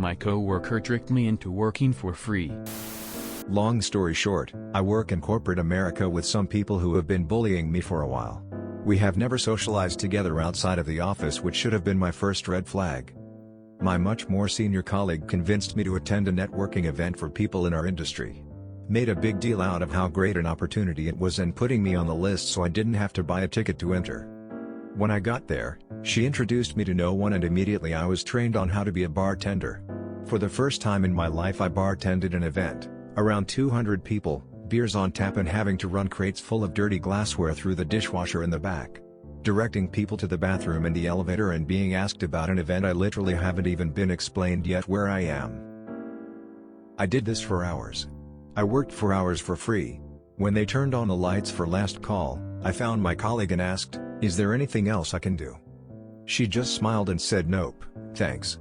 my coworker tricked me into working for free. Long story short, I work in corporate America with some people who have been bullying me for a while. We have never socialized together outside of the office, which should have been my first red flag. My much more senior colleague convinced me to attend a networking event for people in our industry. Made a big deal out of how great an opportunity it was and putting me on the list so I didn't have to buy a ticket to enter. When I got there, she introduced me to no one and immediately I was trained on how to be a bartender. For the first time in my life I bartended an event, around 200 people, beers on tap and having to run crates full of dirty glassware through the dishwasher in the back. Directing people to the bathroom and the elevator and being asked about an event I literally haven't even been explained yet where I am. I did this for hours. I worked for hours for free. When they turned on the lights for last call, I found my colleague and asked, "Is there anything else I can do?" She just smiled and said nope, thanks.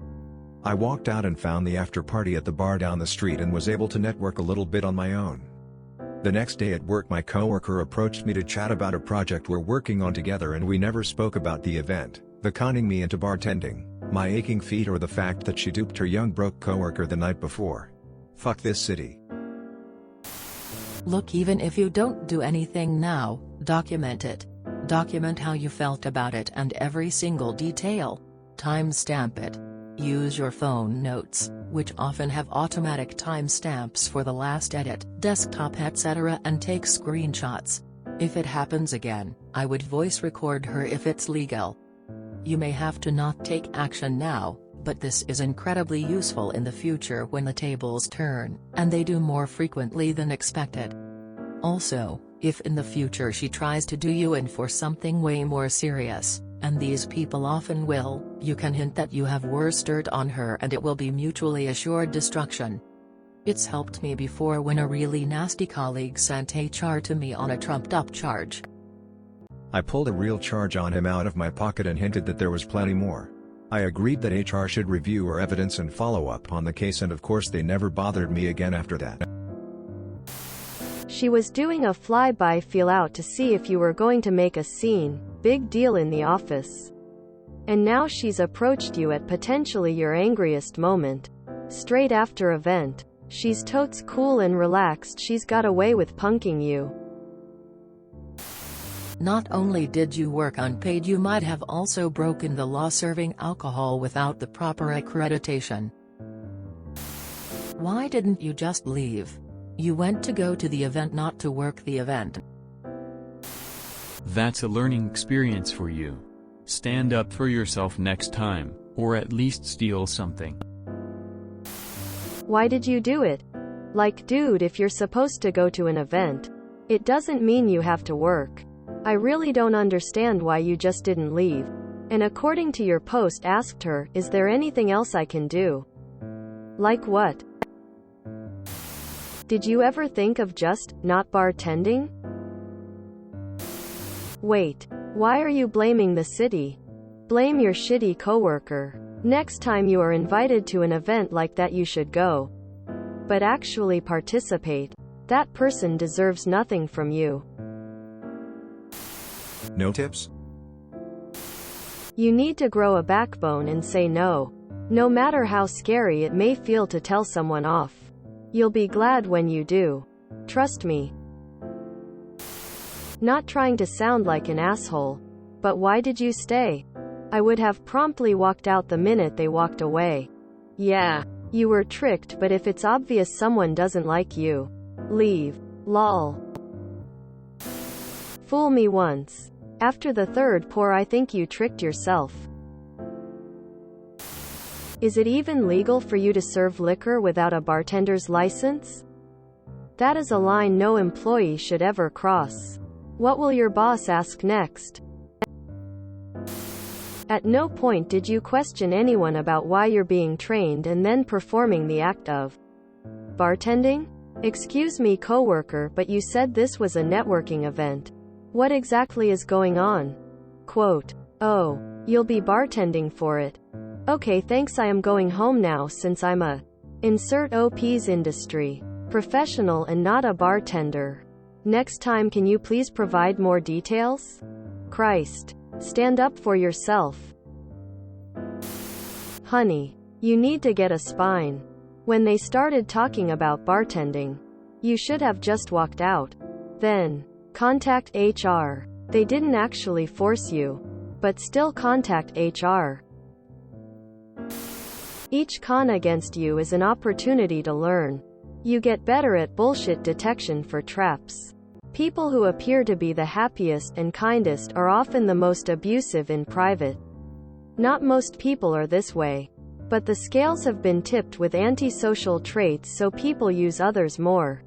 I walked out and found the after party at the bar down the street and was able to network a little bit on my own. The next day at work my coworker approached me to chat about a project we're working on together and we never spoke about the event, the conning me into bartending, my aching feet or the fact that she duped her young broke coworker the night before. Fuck this city. Look, even if you don't do anything now, document it. Document how you felt about it and every single detail. Timestamp it. Use your phone notes, which often have automatic timestamps for the last edit, desktop etc. and take screenshots. If it happens again, I would voice record her if it's legal. You may have to not take action now, but this is incredibly useful in the future when the tables turn, and they do more frequently than expected. Also, if in the future she tries to do you in for something way more serious, and these people often will, you can hint that you have worse dirt on her and it will be mutually assured destruction. It's helped me before when a really nasty colleague sent HR to me on a trumped-up charge. I pulled a real charge on him out of my pocket and hinted that there was plenty more. I agreed that HR should review our evidence and follow up on the case, and of course they never bothered me again after that. She was doing a fly-by feel-out to see if you were going to make a scene, big deal in the office. And now she's approached you at potentially your angriest moment. Straight after event. She's totes cool and relaxed, she's got away with punking you. Not only did you work unpaid, you might have also broken the law serving alcohol without the proper accreditation. Why didn't you just leave? You went to go to the event, not to work the event. That's a learning experience for you. Stand up for yourself next time, or at least steal something. Why did you do it? Like, dude, if you're supposed to go to an event, it doesn't mean you have to work. I really don't understand why you just didn't leave. And according to your post, asked her, "Is there anything else I can do?" Like what? Did you ever think of just not bartending? Wait, why are you blaming the city? Blame your shitty coworker. Next time you are invited to an event like that, you should go. But actually participate. That person deserves nothing from you. No tips? You need to grow a backbone and say no. No matter how scary it may feel to tell someone off. You'll be glad when you do. Trust me. Not trying to sound like an asshole. But why did you stay? I would have promptly walked out the minute they walked away. Yeah, you were tricked, but if it's obvious someone doesn't like you, leave. Lol. Fool me once. After the third pour I think you tricked yourself. Is it even legal for you to serve liquor without a bartender's license? That is a line no employee should ever cross. What will your boss ask next? At no point did you question anyone about why you're being trained and then performing the act of bartending? Excuse me, coworker, but you said this was a networking event. What exactly is going on? Quote, "Oh, you'll be bartending for it. Okay, thanks, I am going home now since I'm a insert OP's industry professional and not a bartender. Next time can you please provide more details? Christ. Stand up for yourself. Honey, You need to get a spine. When they started talking about bartending, you should have just walked out. Then, contact HR. They didn't actually force you, but still contact HR. Each con against you is an opportunity to learn. You get better at bullshit detection for traps. People who appear to be the happiest and kindest are often the most abusive in private. Not most people are this way, but the scales have been tipped with antisocial traits, so people use others more.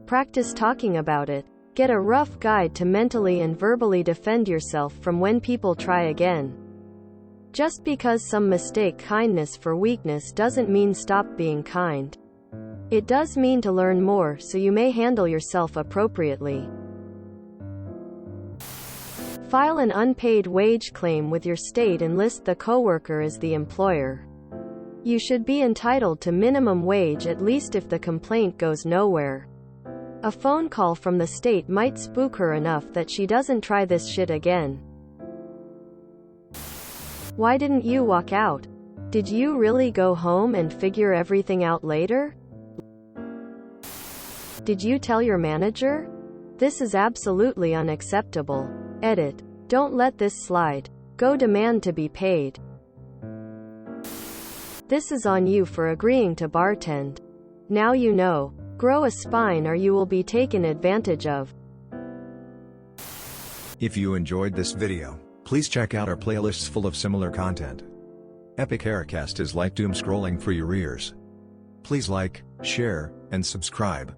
Practice talking about it. Get a rough guide to mentally and verbally defend yourself from when people try again. Just because some mistake kindness for weakness doesn't mean stop being kind. It does mean to learn more so you may handle yourself appropriately. File an unpaid wage claim with your state and list the coworker as the employer. You should be entitled to minimum wage at least if the complaint goes nowhere. A phone call from the state might spook her enough that she doesn't try this shit again. Why didn't you walk out? Did you really go home and figure everything out later? Did you tell your manager? This is absolutely unacceptable. Edit. Don't let this slide. Go demand to be paid. This is on you for agreeing to bartend. Now you know. Grow a spine or you will be taken advantage of. If you enjoyed this video, please check out our playlists full of similar content. Epic Haircast is like doom scrolling for your ears. Please like, share, and subscribe.